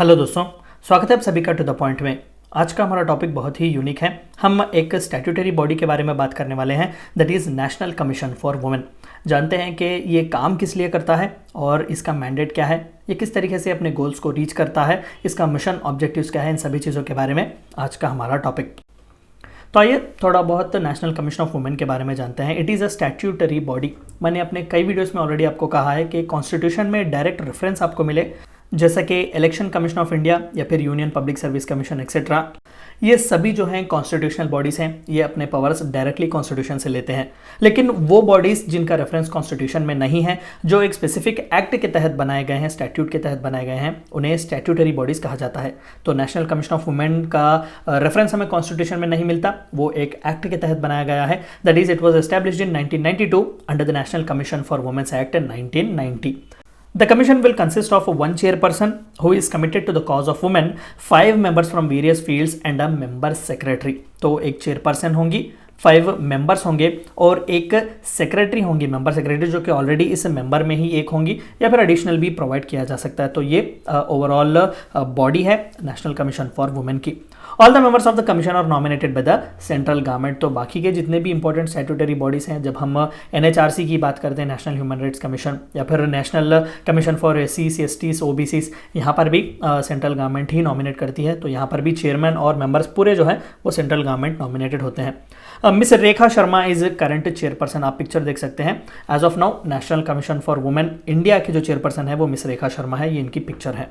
Hello दोस्तों, स्वागत है आप सभी का टू द पॉइंट में। आज का हमारा टॉपिक बहुत ही यूनिक है। हम एक स्टैट्यूटरी बॉडी के बारे में बात करने वाले हैं, that is national commission for women. जानते हैं कि ये काम किस लिए करता है और इसका मैंडेट क्या है, ये किस तरीके से अपने गोल्स को रीच करता है, इसका मिशन ऑब्जेक्टिव्स क्या है, इन सभी चीज़ों के बारे में आज का हमारा टॉपिक। तो आइए थोड़ा बहुत नेशनल कमीशन ऑफ वुमेन के बारे में जानते हैं। It is a statutory body. मैंने अपने कई वीडियोस में ऑलरेडी आपको कहा है कि कॉन्स्टिट्यूशन में डायरेक्ट रेफरेंस आपको मिले, जैसा कि इलेक्शन कमीशन ऑफ इंडिया या फिर union public service commission etcetera, ये सभी जो हैं कॉन्स्टिट्यूशनल बॉडीज़ हैं, ये अपने पावर्स डायरेक्टली कॉन्स्टिट्यूशन से लेते हैं। लेकिन वो बॉडीज़ जिनका रेफरेंस कॉन्स्टिट्यूशन में नहीं है, जो एक स्पेसिफिक एक्ट के तहत बनाए गए हैं, स्टैट्यूट के तहत बनाए गए हैं, उन्हें स्टैट्यूटरी बॉडीज़ कहा जाता है। तो नेशनल कमीशन ऑफ वुमेन का रेफरेंस हमें कॉन्स्टिट्यूशन में नहीं मिलता, वो एक एक्ट के तहत बनाया गया है। That is it was established in 1992 under the national commission for women's act 1990। The commission will consist of one chairperson who is committed to the cause of women, 5 members from various fields and a member secretary। तो एक chairperson होंगी, 5 members होंगे और एक secretary होंगी, member secretary, जो कि already इस मेंबर में ही एक होंगी या फिर एडिशनल भी प्रोवाइड किया जा सकता है। तो ये ओवरऑल बॉडी है नेशनल कमीशन फॉर वुमेन की। All the members of the commission are nominated by the central government. तो बाकी के जितने भी इंपॉर्टेंट स्टैट्यूटरी बॉडीज हैं, जब हम NHRC की बात करते हैं, नेशनल ह्यूमन राइट्स कमीशन, या फिर national commission for SCs, STs, OBCs, यहाँ पर भी सेंट्रल गवर्नमेंट ही नॉमिनेट करती है। तो यहाँ पर भी चेयरमैन और मेंबर्स पूरे जो है वो सेंट्रल गवर्नमेंट नॉमिनेटेड होते हैं। Miss Rekha Sharma is current chairperson, आप पिक्चर देख सकते हैं। As of now national commission for women India की जो चेयरपर्सन है वो मिस रेखा शर्मा है, ये इनकी पिक्चर है।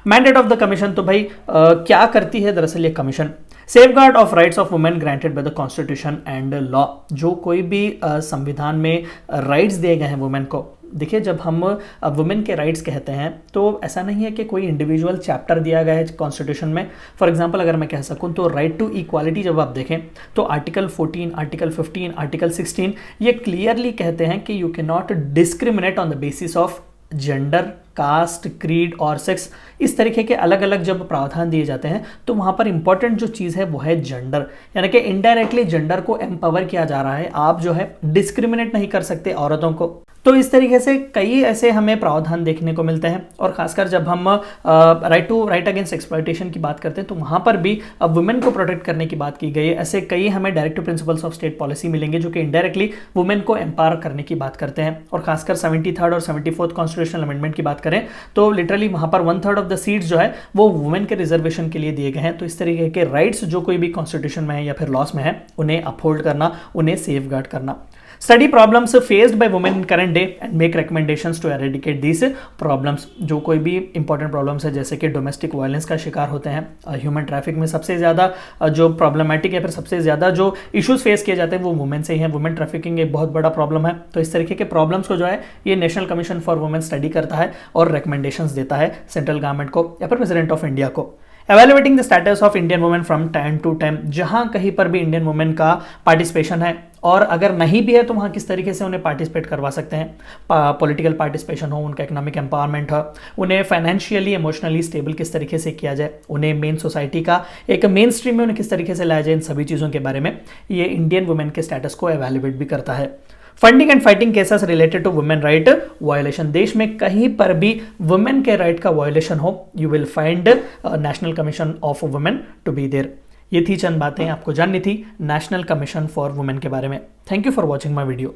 मैंडेट ऑफ द कमीशन, तो भाई क्या करती है दरअसल ये commission? Safeguard of rights of women granted by the constitution and law. जो कोई भी संविधान में राइट्स दिए गए हैं वुमेन को, देखिए जब हम वुमेन के राइट्स कहते हैं तो ऐसा नहीं है कि कोई इंडिविजुअल चैप्टर दिया गया है कॉन्स्टिट्यूशन में। फॉर एग्जांपल अगर मैं कह सकूं तो राइट टू इक्वालिटी जब आप देखें तो आर्टिकल 14, आर्टिकल 15, आर्टिकल 16 ये क्लियरली कहते हैं कि you can not discriminate on the basis of gender, caste, creed और सेक्स। इस तरीके के अलग अलग जब प्रावधान दिए जाते हैं तो वहाँ पर इंपॉर्टेंट जो चीज़ है वो है जेंडर, यानी कि इनडायरेक्टली जेंडर को एम्पावर किया जा रहा है। आप जो है डिस्क्रिमिनेट नहीं कर सकते औरतों को। तो इस तरीके से कई ऐसे हमें प्रावधान देखने को मिलते हैं। और खासकर जब हम राइट अगेंस्ट एक्सप्लॉयटेशन की बात करते हैं तो वहाँ पर भी वुमेन को प्रोटेक्ट करने की बात की गई है। ऐसे कई हमें directive principles of state policy मिलेंगे जो कि इनडायरेक्टली वुमेन को एम्पावर करने की बात करते हैं। और खासकर 73rd और 74th कॉन्स्टिट्यूशनल अमेंडमेंट की बात करें तो लिटरली वहाँ पर 1/3 ऑफ द सीट्स जो है वो वुमेन के रिजर्वेशन के लिए दिए गए हैं। तो इस तरीके के राइट्स जो कोई भी कॉन्स्टिट्यूशन में है या फिर लॉस में है, उन्हें अपहोल्ड करना, उन्हें सेफगार्ड करना। Study problems faced by women in current day and make recommendations to eradicate these problems. जो कोई भी इंपॉर्टेंट प्रॉब्लम्स है, जैसे कि डोमेस्टिक वायलेंस का शिकार होते हैं, ह्यूमन ट्रैफिक में सबसे ज़्यादा जो प्रॉब्लमेटिक है, फिर सबसे ज़्यादा जो इश्यूज फेस किए जाते हैं वो वुमेन से ही हैं। वुमेन ट्रैफिकिंग एक बहुत बड़ा प्रॉब्लम है। तो इस तरीके के प्रॉब्लम्स को जो है ये national commission for women study करता है और रिकमेंडेशंस देता है सेंट्रल गवर्नमेंट को या फिर प्रेसिडेंट ऑफ इंडिया को। Evaluating the status of Indian women from time to time, जहां कहीं पर भी इंडियन वुमेन का पार्टिसिपेशन है और अगर नहीं भी है तो वहाँ किस तरीके से उन्हें पार्टिसिपेट करवा सकते हैं। पॉलिटिकल पार्टिसिपेशन हो, उनका इकोनॉमिक एम्पावरमेंट हो, उन्हें फाइनेंशियली इमोशनली स्टेबल किस तरीके से किया जाए, उन्हें मेन सोसाइटी का एक मेन स्ट्रीम में उन्हें किस तरीके से लाया जाए, इन सभी चीज़ों के बारे में ये इंडियन वुमेन के स्टेटस को एवेल्युएट भी करता है। Funding and fighting cases related to women right violation, देश में कहीं पर भी वुमेन के राइट का वायोलेशन हो, you will find national commission of women to be there. ये थी चंद बातें आपको जाननी थी नेशनल कमीशन फॉर वुमेन के बारे में। Thank you for watching my video.